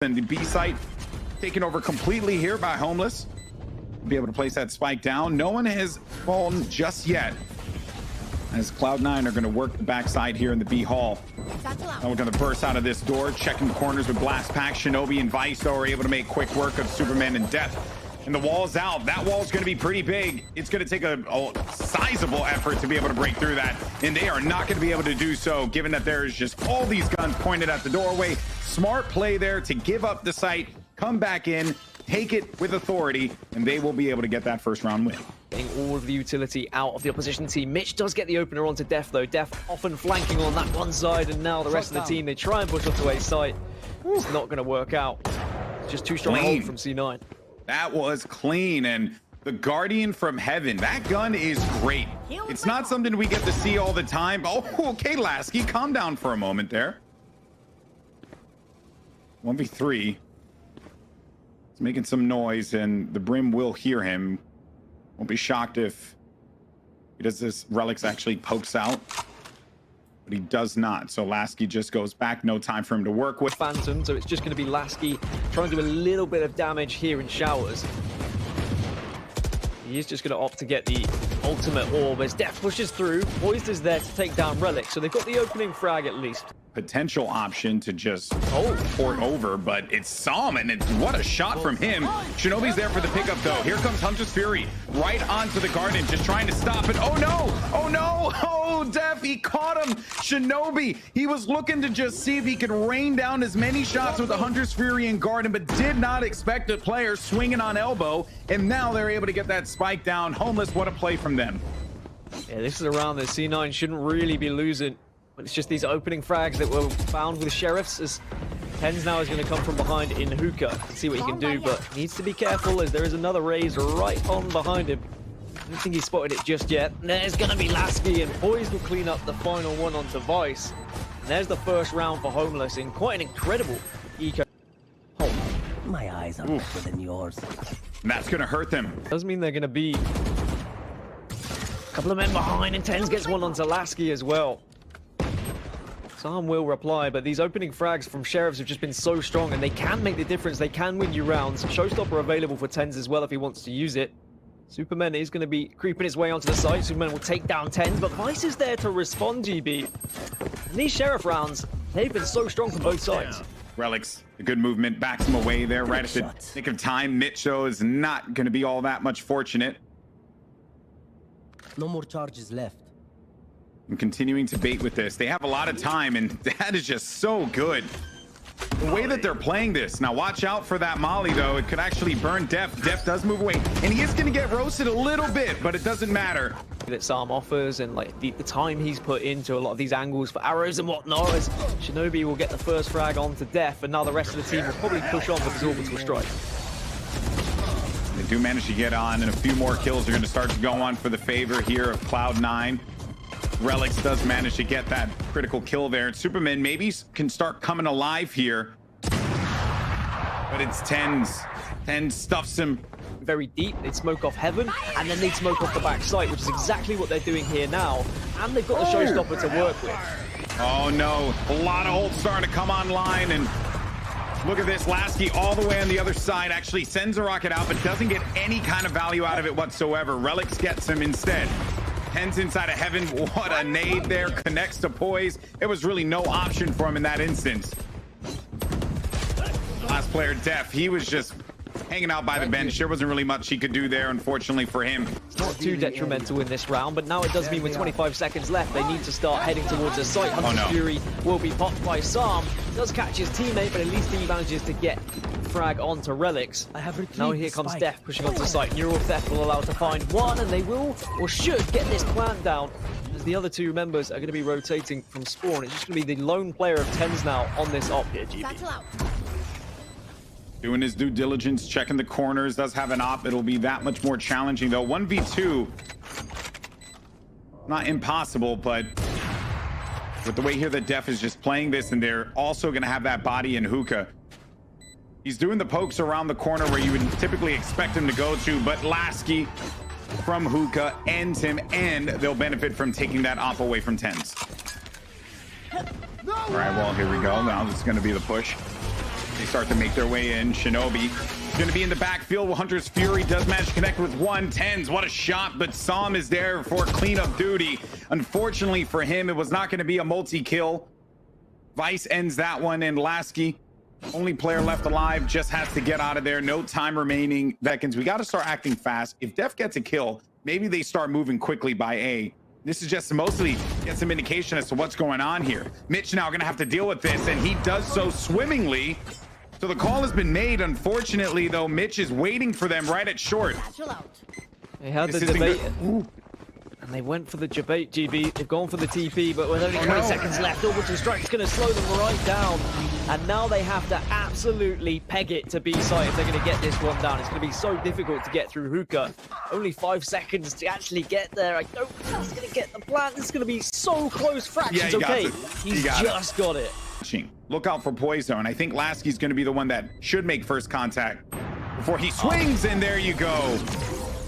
And the B site taken over completely here by Homeless. Be able to place that spike down. No one has fallen just yet, as Cloud9 are going to work the backside here in the B hall. Now we're going to burst out of this door, checking the corners with Blast Pack. Shinobi and Vice, though, are able to make quick work of Superman and dephh. And the wall's out. That wall's going to be pretty big. It's going to take a sizable effort to be able to break through that. And they are not going to be able to do so, given that there's just all these guns pointed at the doorway. Smart play there to give up the site, come back in, take it with authority, and they will be able to get that first round win. Getting all of the utility out of the opposition team. Mitch does get the opener onto dephh, though. dephh often flanking on that one side, and now the rest of the team, they try and push onto A site. It's not going to work out. Just too strong a hold from C9. That was clean, and the Guardian from Heaven, that gun is great. It's not something we get to see all the time. Oh, okay, Laski, calm down for a moment there. 1v3. He's making some noise, and the Brim will hear him. Won't be shocked if he does this. Relyks actually pokes out, but he does not. So Laski just goes back. No time for him to work with. Phantom, so it's just going to be Laski trying to do a little bit of damage here in showers. He is just going to opt to get the ultimate orb as dephh pushes through. Poised is there to take down Relyks, so they've got the opening frag at least. Potential option to just port over, but it's Psalm, and what a shot from him. Shinobi's there for the pickup, though. Here comes Hunter's Fury right onto the Garden, just trying to stop it. Oh no, oh no, oh dephh, he caught him. Shinobi, he was looking to just see if he could rain down as many shots with the Hunter's Fury and Garden, but did not expect a player swinging on elbow, and now they're able to get that spike down. Homeless, what a play from them. Yeah, this is around that C9 shouldn't really be losing. But it's just these opening frags that were found with sheriffs, as TenZ now is going to come from behind in hookah and see what he can do, but needs to be careful as there is another raise right on behind him. I don't think he's spotted it just yet. There's going to be Laski, and Poised will clean up the final one onto Vice. And there's the first round for Homeless in quite an incredible eco. Oh, my eyes are better than yours. And that's going to hurt them. Does mean they're going to be a couple of men behind, and TenZ gets one onto Laski as well. Psalm will reply, but these opening frags from Sheriffs have just been so strong, and they can make the difference. They can win you rounds. Showstopper available for TenZ as well if he wants to use it. Supamen is going to be creeping his way onto the site. Supamen will take down TenZ, but Vice is there to respond, GB. And these Sheriff rounds, they've been so strong from both sides. Relyks, a good movement, backs him away there right at the nick of time. Mitch, though, is not going to be all that much fortunate. No more charges left. And continuing to bait with this. They have a lot of time, and that is just so good. The way that they're playing this. Now watch out for that molly, though. It could actually burn dephh. dephh does move away, and he is going to get roasted a little bit, but it doesn't matter. That Psalm offers, and like the time he's put into a lot of these angles for arrows and whatnot, as Shinobi will get the first frag onto dephh, and now the rest of the team will probably push on with his orbital strike. They do manage to get on, and a few more kills are going to start to go on for the favor here of Cloud9. Relyks does manage to get that critical kill there. Superman maybe can start coming alive here, but it's TenZ. TenZ stuffs him very deep. They'd smoke off heaven, and then they'd smoke off the back site, which is exactly what they're doing here now. And they've got the showstopper to work with. Oh no, a lot of ults starting to come online, and look at this. Laski all the way on the other side actually sends a rocket out, but doesn't get any kind of value out of it whatsoever. Relyks gets him instead. TenZ inside of heaven. What a nade there. Connects to Poise. It was really no option for him in that instance. Last player, dephh. He was just hanging out by the bench. There wasn't really much he could do there, unfortunately for him. It's not too detrimental in this round, but now it does mean with 25 seconds left, they need to start heading towards the site. Hunter's Fury will be popped by Psalm. Does catch his teammate, but at least he manages to get frag onto Relyks. Now here comes dephh pushing onto the site. Neural Theft will allow to find one, and they will, or should, get this plant down, as the other two members are going to be rotating from spawn. It's just going to be the lone player of TenZ now on this op here, GB. Doing his due diligence, checking the corners, does have an op. It'll be that much more challenging, though. 1v2, not impossible, but with the way here that dephh is just playing this, and they're also going to have that body in hookah. He's doing the pokes around the corner where you would typically expect him to go to, but Laski from hookah ends him, and they'll benefit from taking that op away from TenZ. All right, well, here we go. Now this is going to be the push. They start to make their way in. Shinobi going to be in the backfield. Hunter's Fury does manage to connect with one. TenZ, what a shot, but Sam is there for cleanup duty. Unfortunately for him, it was not going to be a multi-kill. Vice ends that one, and Laski, only player left alive, just has to get out of there. No time remaining. Seconds. We got to start acting fast. If dephh gets a kill, maybe they start moving quickly by A. This is just to mostly get some indication as to what's going on here. Mitch now going to have to deal with this, and he does so swimmingly. So the call has been made. Unfortunately, though, Mitch is waiting for them right at short. They had the debate, and they went for the debate, GB. They've gone for the TP, but with only 20 seconds left, Orbital Strike's going to slow them right down. And now they have to absolutely peg it to B site if they're going to get this one down. It's going to be so difficult to get through hookah. Only 5 seconds to actually get there. I don't think he's going to get the plant. This is going to be so close. Fractions, he okay. He's just got it. Look out for Poised, and I think Laski's going to be the one that should make first contact before he swings, and there you go.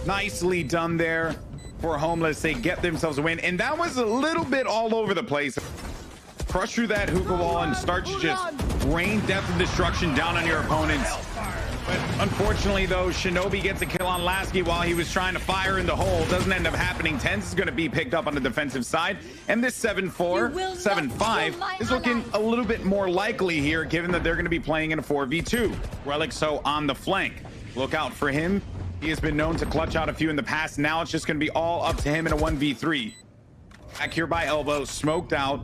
Nicely done there for Homeless. They get themselves a win, and that was a little bit all over the place. Crush through that hookah wall and start to just rain death and destruction down on your opponents. But unfortunately, though, Shinobi gets a kill on Laski while he was trying to fire in the hole. Doesn't end up happening. TenZ is going to be picked up on the defensive side. And this 7-4, 7-5 is looking a little bit more likely here, given that they're going to be playing in a 4v2. Relyks so on the flank. Look out for him. He has been known to clutch out a few in the past. Now it's just going to be all up to him in a 1v3. Back here by elbow, smoked out.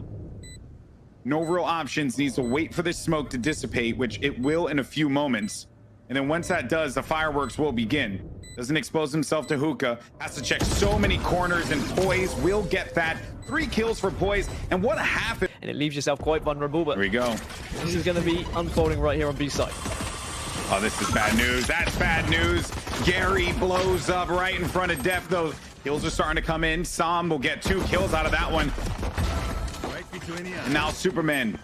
No real options. Needs to wait for this smoke to dissipate, which it will in a few moments. And then once that does, the fireworks will begin. Doesn't expose himself to hookah. Has to check so many corners, and Poised will get that. 3 kills for Poised. And what happened? And it leaves yourself quite vulnerable, but here we go. This is going to be unfolding right here on B side. Oh, this is bad news. That's bad news. Gary blows up right in front of dephh. Those kills are starting to come in. Sam will get 2 kills out of that one. And now Superman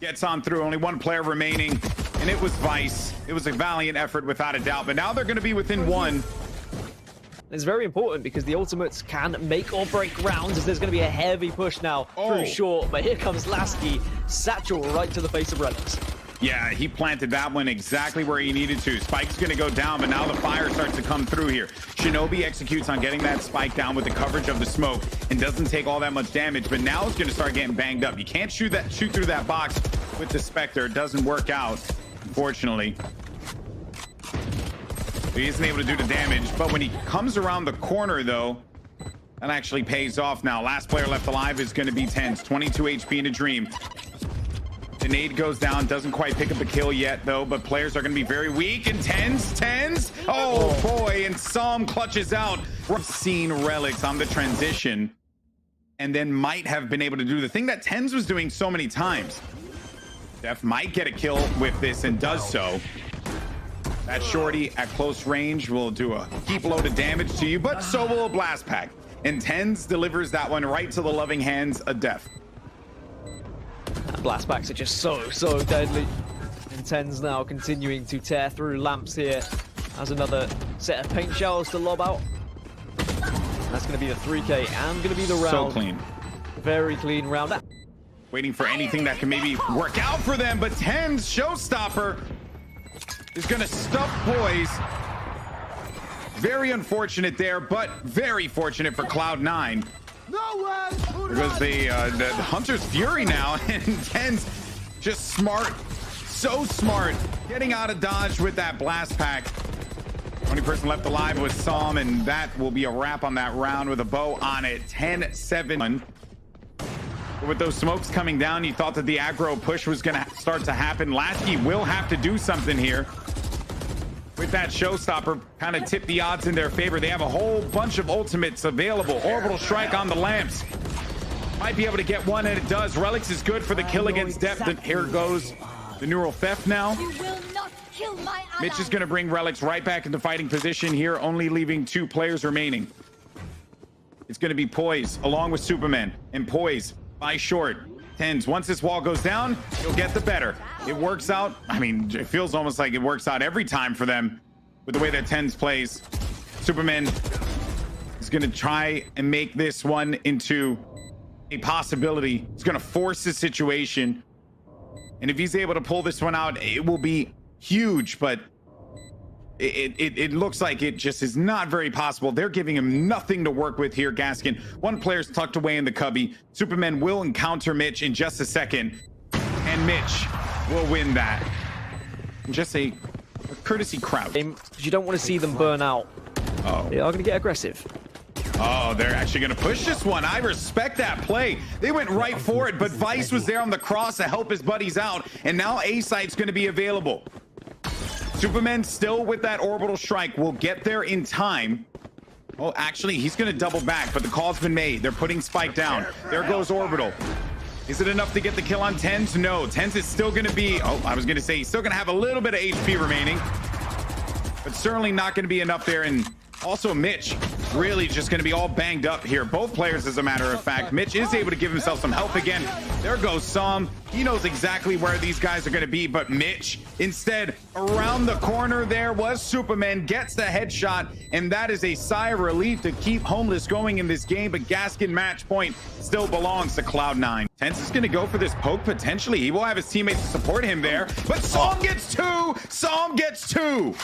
gets on through. Only 1 player remaining, and it was Vice. It was a valiant effort without a doubt, but now they're going to be within 1. It's very important because the ultimates can make or break rounds, as there's going to be a heavy push now through short. But here comes Laski, satchel right to the face of Relyks. Yeah, he planted that one exactly where he needed to. Spike's going to go down, but now the fire starts to come through here. Shinobi executes on getting that spike down with the coverage of the smoke and doesn't take all that much damage, but now it's going to start getting banged up. You can't shoot through that box with the Spectre. It doesn't work out, unfortunately. He isn't able to do the damage, but when he comes around the corner, though, that actually pays off now. Last player left alive is going to be TenZ, 22 HP in a dream. The nade goes down, doesn't quite pick up the kill yet, though, but players are going to be very weak. And TenZ, oh boy, and Sam clutches out. We've seen Relyks on the transition, and then might have been able to do the thing that TenZ was doing so many times. dephh might get a kill with this and does so. That shorty at close range will do a heap load of damage to you, but so will a blast pack. And TenZ delivers that one right to the loving hands of dephh. Blast packs are just so deadly. And TenZ now continuing to tear through lamps here. Has another set of paint shells to lob out. That's going to be the 3K and going to be the round. So clean. Very clean round. Waiting for anything that can maybe work out for them, but TenZ, showstopper, is going to stuff Poised. Very unfortunate there, but very fortunate for Cloud9. Because the Hunter's Fury now, and TenZ just smart, so smart, getting out of dodge with that blast pack. Only person left alive was Sam, and that will be a wrap on that round with a bow on it. 10-7. With those smokes coming down, you thought that the aggro push was going to start to happen. Laski will have to do something here. With that showstopper, kind of tip the odds in their favor. They have a whole bunch of ultimates available. Orbital Strike on the lamps. Might be able to get one, and it does. Relyks is good for the kill against dephh. And here goes the neural theft now. Mitch is going to bring Relyks right back into fighting position here, only leaving 2 players remaining. It's going to be Poised along with Supamen, and Poised by short. TenZ, once this wall goes down, you'll get the better. It works out. I mean, it feels almost like it works out every time for them with the way that TenZ plays. Supamen is going to try and make this one into a possibility. He's going to force the situation. And if he's able to pull this one out, it will be huge, but it looks like it just is not very possible. They're giving him nothing to work with here, Gaskin. One player's tucked away in the cubby. Supamen will encounter Mitch in just a second, and Mitch will win that. Just a courtesy crouch. You don't want to see them burn out. Oh. They are going to get aggressive. Oh, they're actually going to push this one. I respect that play. They went right for it, but Vice was there on the cross to help his buddies out, and now A-Site's going to be available. Supamen still with that orbital strike will get there in time. Oh, actually, he's going to double back, but the call's been made. They're putting Spike down. There goes orbital. Is it enough to get the kill on TenZ? No, TenZ is still going to be, oh, I was going to say he's still going to have a little bit of HP remaining, but certainly not going to be enough there. And also Mitch really just going to be all banged up here. Both players, as a matter of fact. Mitch is able to give himself some help again. There goes Sam. He knows exactly where these guys are going to be, but Mitch instead around the corner there was Supamen, gets the headshot, and that is a sigh of relief to keep Homeless going in this game. But Gaskin match point still belongs to Cloud9. TenZ is going to go for this poke potentially. He will have his teammates to support him there, but Sam gets two. Sam gets two.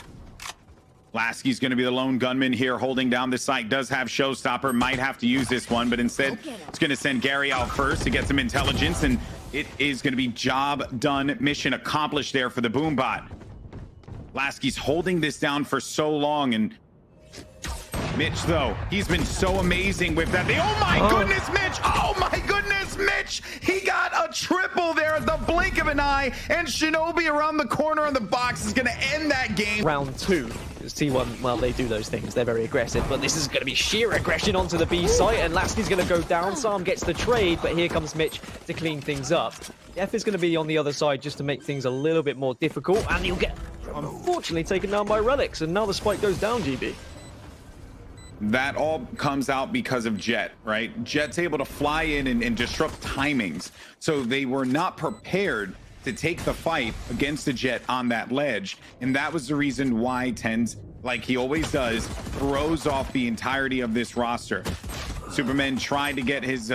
Laski's going to be the lone gunman here holding down the site. Does have Showstopper, might have to use this one, but instead it's going to send Gary out first to get some intelligence, and it is going to be job done, mission accomplished there for the Boombot. Laski's holding this down for so long, and Mitch, though, he's been so amazing with that. Oh my goodness, Mitch! Oh my goodness, Mitch! He got a triple there at the blink of an eye, and Shinobi around the corner on the box is going to end that game. Round 2. T1, well, they do those things. They're very aggressive, but this is going to be sheer aggression onto the B site, and Laski's going to go down. Sam gets the trade, but here comes Mitch to clean things up. dephh is going to be on the other side just to make things a little bit more difficult, and he'll get, unfortunately, taken down by Relyks, and now the spike goes down, GB. That all comes out because of Jet, right? Jet's able to fly in and disrupt timings, so they were not prepared to take the fight against the Jet on that ledge, and that was the reason why TenZ, like he always does, throws off the entirety of this roster. Supamen tried to get his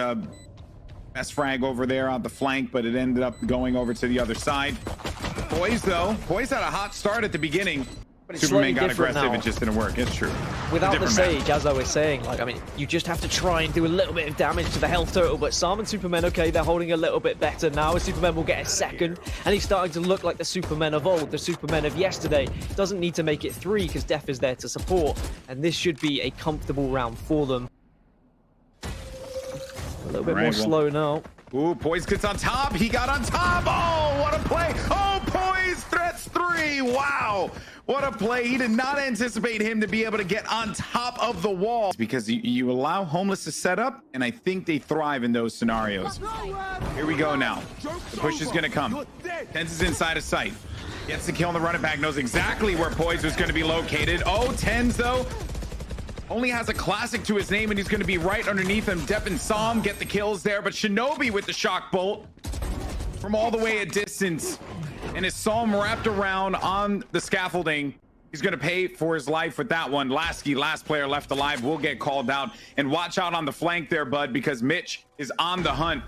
best frag over there on the flank, but it ended up going over to the other side. Poised, though, Poised had a hot start at the beginning. But Supamen got aggressive, it just didn't work. It's true. Without the Sage, as I was saying, like, I mean, you just have to try and do a little bit of damage to the health total, but Sam and Supamen, okay, they're holding a little bit better now. Supamen will get a second, and he's starting to look like the Supamen of old, the Supamen of yesterday. Doesn't need to make it 3 because dephh is there to support, and this should be a comfortable round for them. A little bit more slow now. Ooh, Poised gets on top. He got on top. Oh, what a play. Oh, Poised threats 3. Wow. What a play. He did not anticipate him to be able to get on top of the wall, because you allow Homeless to set up, and I think they thrive in those scenarios. Here we go now. The push is going to come. TenZ is inside of sight. Gets the kill on the run it back. Knows exactly where Poised was going to be located. Oh, TenZ, though, only has a classic to his name, and he's going to be right underneath him. dephh and Sam get the kills there, but Shinobi with the shock bolt from all the way at distance. And his Sam wrapped around on the scaffolding. He's going to pay for his life with that one. Laski, last player left alive, will get called out. And watch out on the flank there, bud, because Mitch is on the hunt.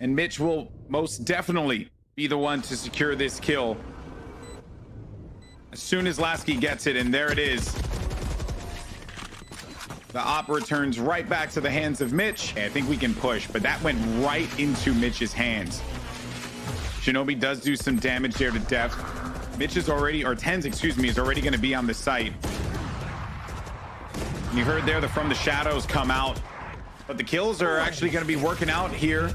And Mitch will most definitely be the one to secure this kill as soon as Laski gets it. And there it is. The op returns right back to the hands of Mitch. I think we can push, but that went right into Mitch's hands. Shinobi does do some damage there to dephh. Mitch is already, or TenZ, excuse me, is already going to be on the site. You heard there the From the Shadows come out, but the kills are actually going to be working out here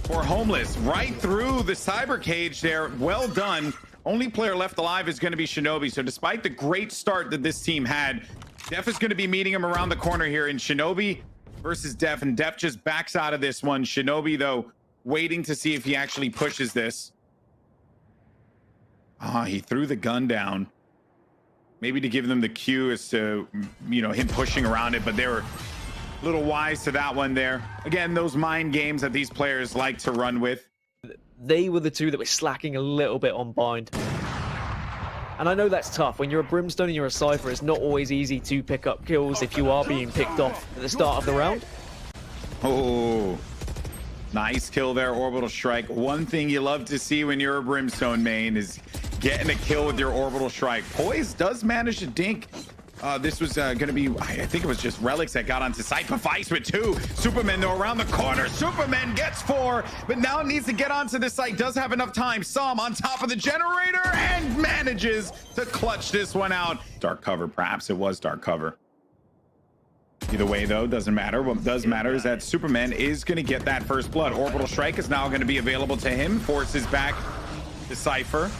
for Homeless. Right through the cyber cage there. Well done. Only player left alive is going to be Shinobi. So despite the great start that this team had, dephh is going to be meeting him around the corner here in Shinobi versus dephh, and dephh just backs out of this one. Shinobi, though, waiting to see if he actually pushes this. He threw the gun down. Maybe to give them the cue as to, you know, him pushing around it, but they were a little wise to that one there. Again, those mind games that these players like to run with. They were the two that were slacking a little bit on bind. And I know that's tough. When you're a Brimstone and you're a Cypher, it's not always easy to pick up kills if you are being picked off at the start of the round. Oh. Nice kill there, orbital strike. One thing you love to see when you're a Brimstone main is getting a kill with your orbital strike. Poised does manage to dink. This was going to be, I think it was just Relyks that got onto site. Poised with 2. Supamen though around the corner. Supamen gets 4, but now needs to get onto the site. Does have enough time. Sam on top of the generator and manages to clutch this one out. Dark cover, perhaps it was dark cover. Either way, though, doesn't matter. What does matter is that Superman is going to get that first blood. Orbital Strike is now going to be available to him. Forces back the Cypher.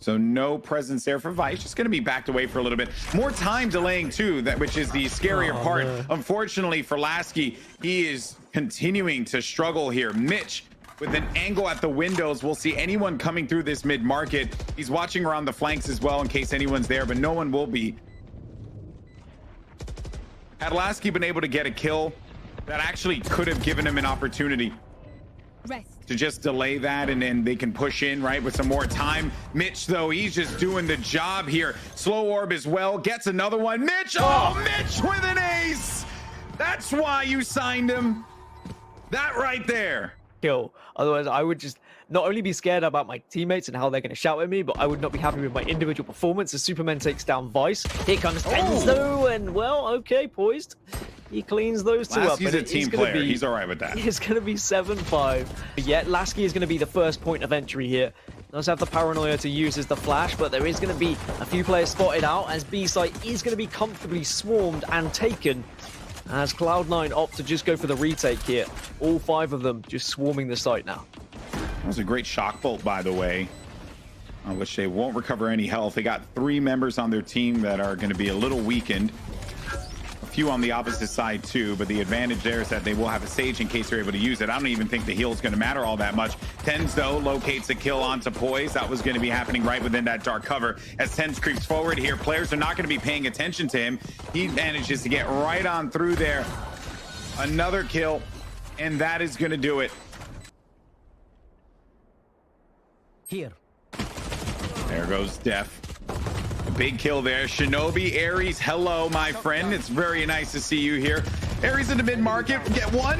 So no presence there for Vice. Just going to be backed away for a little bit. More time delaying, too, which is the scarier part. Man. Unfortunately for Laski, he is continuing to struggle here. Mitch with an angle at the windows. We'll see anyone coming through this mid-market. He's watching around the flanks as well in case anyone's there, but no one will be. Had Laski been able to get a kill, that actually could have given him an opportunity to just delay that, and then they can push in, right, with some more time. Mitch, though, he's just doing the job here. Slow orb as well, gets another one. Mitch, oh, Mitch with an ace. That's why you signed him. That right there. Kill. Otherwise, I would just not only be scared about my teammates and how they're going to shout at me, but I would not be happy with my individual performance as Superman takes down Vice. Here comes TenZ though, and well, okay, Poised. He cleans those two up. He's a team player. He's all right with that. It's going to be 7-5. Yet Laski is going to be the first point of entry here. Does have the paranoia to use as the flash, but there is going to be a few players spotted out as B site is going to be comfortably swarmed and taken. As Cloud9 opt to just go for the retake here. All 5 of them just swarming the site now. That was a great shock bolt, by the way, which they won't recover any health. They got 3 members on their team that are going to be a little weakened. A few on the opposite side, too, but the advantage there is that they will have a Sage in case they're able to use it. I don't even think the heal is going to matter all that much. TenZ, though, locates a kill onto Poised. That was going to be happening right within that dark cover. As TenZ creeps forward here, players are not going to be paying attention to him. He manages to get right on through there. Another kill, and that is going to do it. Here. There goes dephh. A big kill there. Shinobi, Aries, hello, my friend. It's very nice to see you here. Aries in the mid-market.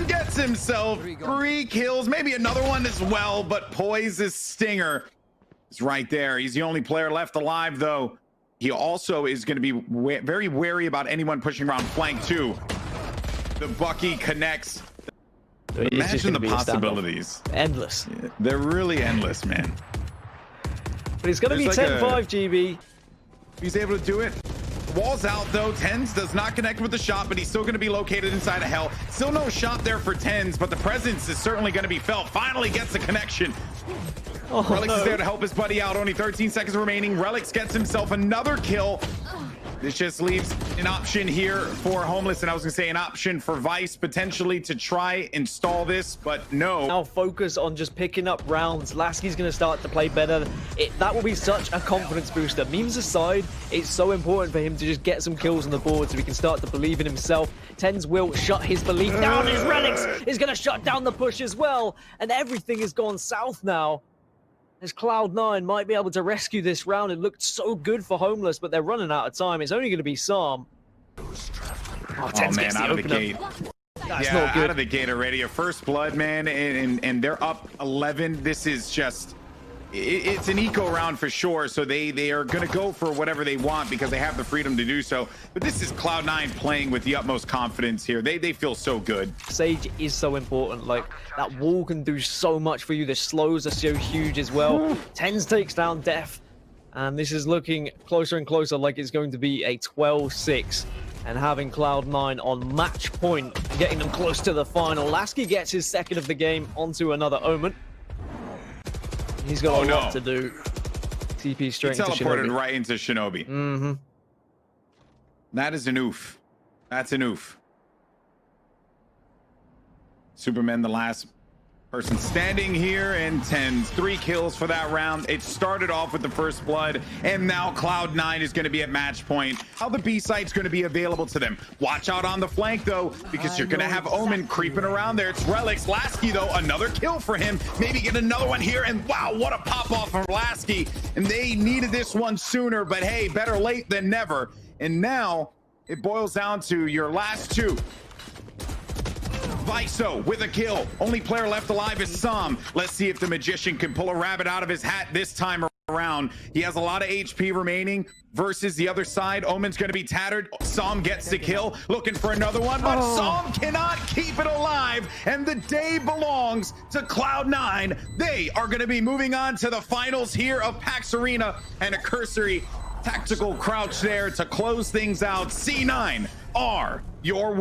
Gets himself 3 kills, maybe another one as well, but Poised's stinger is right there. He's the only player left alive, though. He also is going to be very wary about anyone pushing around flank, too. The Bucky connects. Imagine the possibilities. Endless. Yeah, they're really endless, man. But it's going to be 10-5, GB. He's able to do it. Wall's out, though. TenZ does not connect with the shot, but he's still going to be located inside of hell. Still no shot there for TenZ, but the presence is certainly going to be felt. Finally gets the connection. Relyks is there to help his buddy out. Only 13 seconds remaining. Relyks gets himself another kill. This just leaves an option here for Homeless, and I was going to say an option for Vice potentially to try and stall this, but no. Now focus on just picking up rounds. Laski's going to start to play better. That will be such a confidence booster. Memes aside, it's so important for him to just get some kills on the board so he can start to believe in himself. TenZ will shut his belief down. His Relyks is going to shut down the push as well, and everything has gone south now. As Cloud9 might be able to rescue this round. It looked so good for Homeless, but they're running out of time. It's only going to be Sam. TenZ man, out of the gate. That's not good. Out of the gate already. A first blood, man, and they're up 11. This is just... It's an eco round for sure, so they are going to go for whatever they want because they have the freedom to do so. But this is Cloud9 playing with the utmost confidence here. They feel so good. Sage is so important. Like, that wall can do so much for you. The slows are so huge as well. TenZ takes down dephh, and this is looking closer and closer like it's going to be a 12-6. And having Cloud9 on match point, getting them close to the final. Laski gets his second of the game onto another Omen. He's got a lot to do. TP straight into Shinobi. He teleported right into Shinobi. Mm-hmm. That is an oof. That's an oof. Superman, the last person standing here, and TenZ 3 kills for that round. It started off with the first blood, and now Cloud9 is going to be at match point. How the B site's going to be available to them. Watch out on the flank, though, because you're going to have Omen creeping around there. It's Relyks. Laski, though, another kill for him. Maybe get another one here, and wow, what a pop-off from Laski. And they needed this one sooner, but hey, better late than never. And now it boils down to your last 2. Viso with a kill. Only player left alive is Sam. Let's see if the Magician can pull a rabbit out of his hat this time around. He has a lot of HP remaining versus the other side. Omen's going to be tattered. Sam gets the kill, looking for another one, but Sam cannot keep it alive, and the day belongs to Cloud9. They are going to be moving on to the finals here of PAX Arena, and a cursory tactical crouch there to close things out. C9 are your